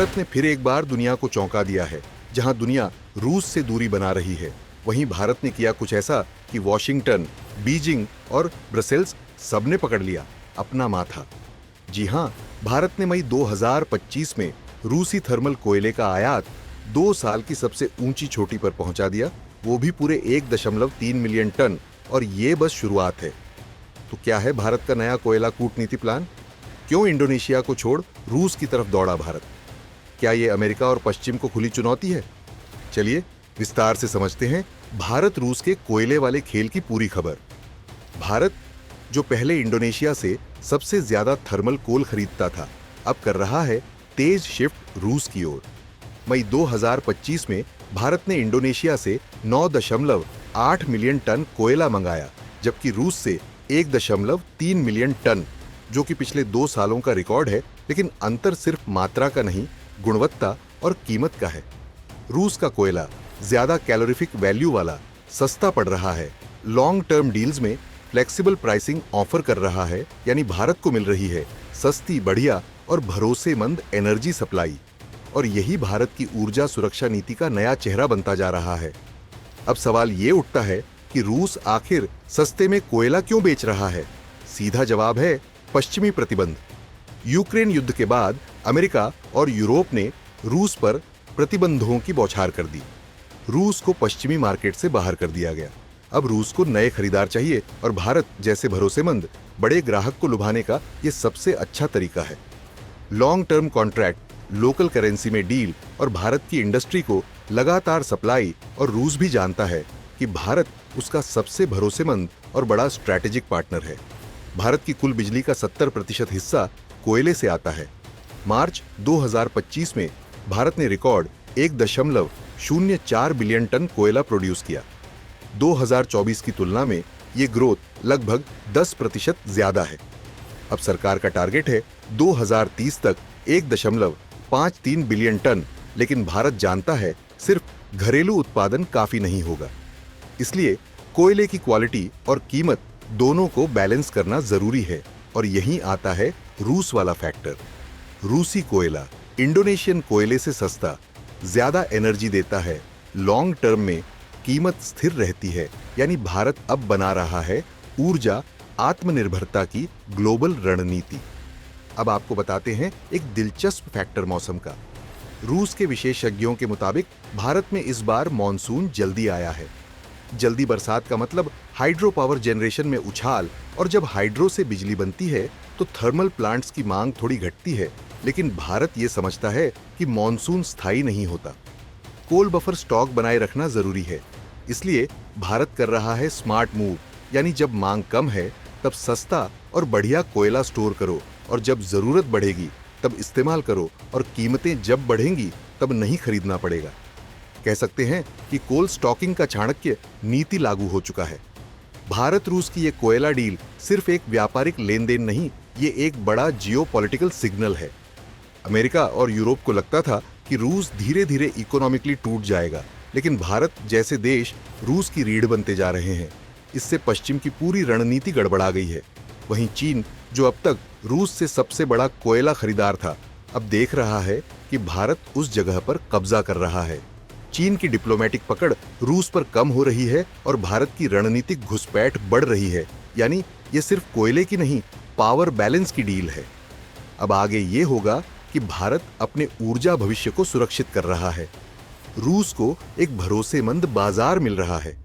भारत ने फिर एक बार दुनिया को चौंका दिया है। जहां दुनिया रूस से दूरी बना रही है, वहीं भारत ने किया कुछ ऐसा कि वॉशिंगटन, बीजिंग और ब्रसेल्स सबने पकड़ लिया अपना माथा। जी हां, भारत ने मई 2025 में रूसी थर्मल कोयले का आयात 2 साल की सबसे ऊंची चोटी पर पहुंचा दिया, वो भी पूरे 1.3 मिलियन टन। और ये बस शुरुआत है। तो क्या है भारत का नया कोयला कूटनीति प्लान? क्यों इंडोनेशिया को छोड़ रूस की तरफ दौड़ा भारत? क्या ये अमेरिका और पश्चिम को खुली चुनौती है? चलिए विस्तार से समझते हैं भारत रूस के कोयले वाले खेल की पूरी खबर। भारत, जो पहले इंडोनेशिया से सबसे ज्यादा थर्मल कोल खरीदता था, अब कर रहा है तेज शिफ्ट रूस की ओर। मई 2025 में भारत ने इंडोनेशिया से 9.8 मिलियन टन कोयला मंगाया, जबकि रूस से 1.3 मिलियन टन, जो कि पिछले 2 सालों का रिकॉर्ड है। लेकिन अंतर सिर्फ मात्रा का नहीं, गुणवत्ता और कीमत का है। रूस का कोयला ज्यादा कैलोरीफिक वैल्यू वाला, सस्ता पड़ रहा है, लॉन्ग टर्म डील्स में फ्लेक्सिबल प्राइसिंग ऑफर कर रहा है, यानी भारत को मिल रही है सस्ती, बढ़िया और भरोसेमंद एनर्जी सप्लाई। और यही भारत की ऊर्जा सुरक्षा नीति का नया चेहरा बनता जा रहा है। अब सवाल ये उठता है कि रूस आखिर सस्ते में कोयला क्यों बेच रहा है? सीधा जवाब है पश्चिमी प्रतिबंध। यूक्रेन युद्ध के बाद अमेरिका और यूरोप ने रूस पर प्रतिबंधों की बौछार कर दी। रूस को पश्चिमी मार्केट से बाहर कर दिया गया। अब रूस को नए खरीदार चाहिए और भारत जैसे भरोसेमंद बड़े ग्राहक को लुभाने का यह सबसे अच्छा तरीका है। Long term contract, local currency में डील और भारत की इंडस्ट्री को लगातार सप्लाई। और रूस भी जानता है कि भारत उसका सबसे भरोसेमंद और बड़ा स्ट्रैटेजिक पार्टनर है। भारत की कुल बिजली का 70% हिस्सा कोयले से आता है। मार्च 2025 में भारत ने रिकॉर्ड 1.04 बिलियन टन कोयला प्रोड्यूस किया। 2024 की तुलना में ये ग्रोथ लगभग 10% ज्यादा है। अब सरकार का टारगेट है 2030 तक 1.53 बिलियन टन। लेकिन भारत जानता है सिर्फ घरेलू उत्पादन काफी नहीं होगा, इसलिए कोयले की क्वालिटी और कीमत दोनों को बैलेंस करना जरूरी है। और यहीं आता है रूस वाला फैक्टर। रूसी कोयला इंडोनेशियन कोयले से सस्ता, ज्यादा एनर्जी देता है, लॉन्ग टर्म में कीमत स्थिर रहती है। यानी भारत अब बना रहा है ऊर्जा आत्मनिर्भरता की ग्लोबल रणनीति। अब आपको बताते हैं एक दिलचस्प फैक्टर मौसम का। रूस के विशेषज्ञों के मुताबिक भारत में इस बार मॉनसून जल्दी आया है। जल्दी बरसात का मतलब हाइड्रो पावर जनरेशन में उछाल, और जब हाइड्रो से बिजली बनती है तो थर्मल प्लांट्स की मांग थोड़ी घटती है। लेकिन भारत ये समझता है कि मॉनसून स्थायी नहीं होता। कोल बफर स्टॉक बनाए रखना जरूरी है। इसलिए भारत कर रहा है स्मार्ट मूव, यानी जब मांग कम है तब सस्ता और बढ़िया कोयला स्टोर करो, और जब जरूरत बढ़ेगी तब इस्तेमाल करो, और कीमतें जब बढ़ेंगी तब नहीं खरीदना पड़ेगा। कह सकते हैं कि कोल स्टॉकिंग का चाणक्य नीति लागू हो चुका है। भारत रूस की ये कोयला डील सिर्फ एक व्यापारिक लेन देन नहीं, ये एक बड़ा जियोपॉलिटिकल सिग्नल है। अमेरिका और यूरोप को लगता था कि रूस धीरे धीरे इकोनॉमिकली टूट जाएगा, लेकिन भारत जैसे देश रूस की रीढ़ बनते जा रहे हैं। इससे पश्चिम की पूरी रणनीति गड़बड़ा गई है। वहीं चीन, जो अब तक रूस से सबसे बड़ा कोयला खरीदार था, अब देख रहा है कि भारत उस जगह पर कब्जा कर रहा है। चीन की डिप्लोमेटिक पकड़ रूस पर कम हो रही है और भारत की रणनीतिक घुसपैठ बढ़ रही है। यानी ये सिर्फ कोयले की नहीं, पावर बैलेंस की डील है। अब आगे ये होगा कि भारत अपने ऊर्जा भविष्य को सुरक्षित कर रहा है। रूस को एक भरोसेमंद बाजार मिल रहा है।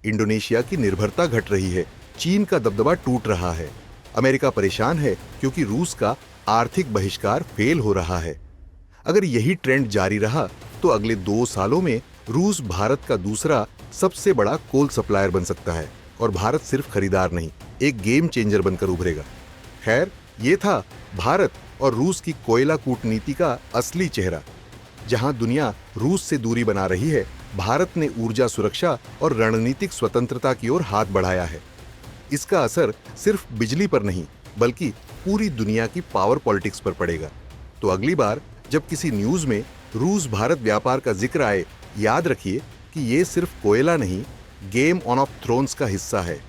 इंडोनेशिया की निर्भरता घट रही है। चीन का दबदबा टूट रहा है। अमेरिका परेशान है क्योंकि रूस का आर्थिक बहिष्कार फेल हो रहा है। अगर यही ट्रेंड जारी रहा तो अगले 2 सालों में रूस भारत का दूसरा सबसे बड़ा कोल सप्लायर बन सकता है, और भारत सिर्फ खरीदार नहीं, एक गेम चेंजर बनकर उभरेगा। खैर, ये था भारत और रूस की कोयला कूटनीति का असली चेहरा। जहां दुनिया रूस से दूरी बना रही है, भारत ने ऊर्जा सुरक्षा और रणनीतिक स्वतंत्रता की ओर हाथ बढ़ाया है। इसका असर सिर्फ बिजली पर नहीं, बल्कि पूरी दुनिया की पावर पॉलिटिक्स पर पड़ेगा। तो अगली बार जब किसी न्यूज में रूस भारत व्यापार का जिक्र आए, याद रखिए कि ये सिर्फ कोयला नहीं, गेम ऑन ऑफ थ्रोन्स का हिस्सा है।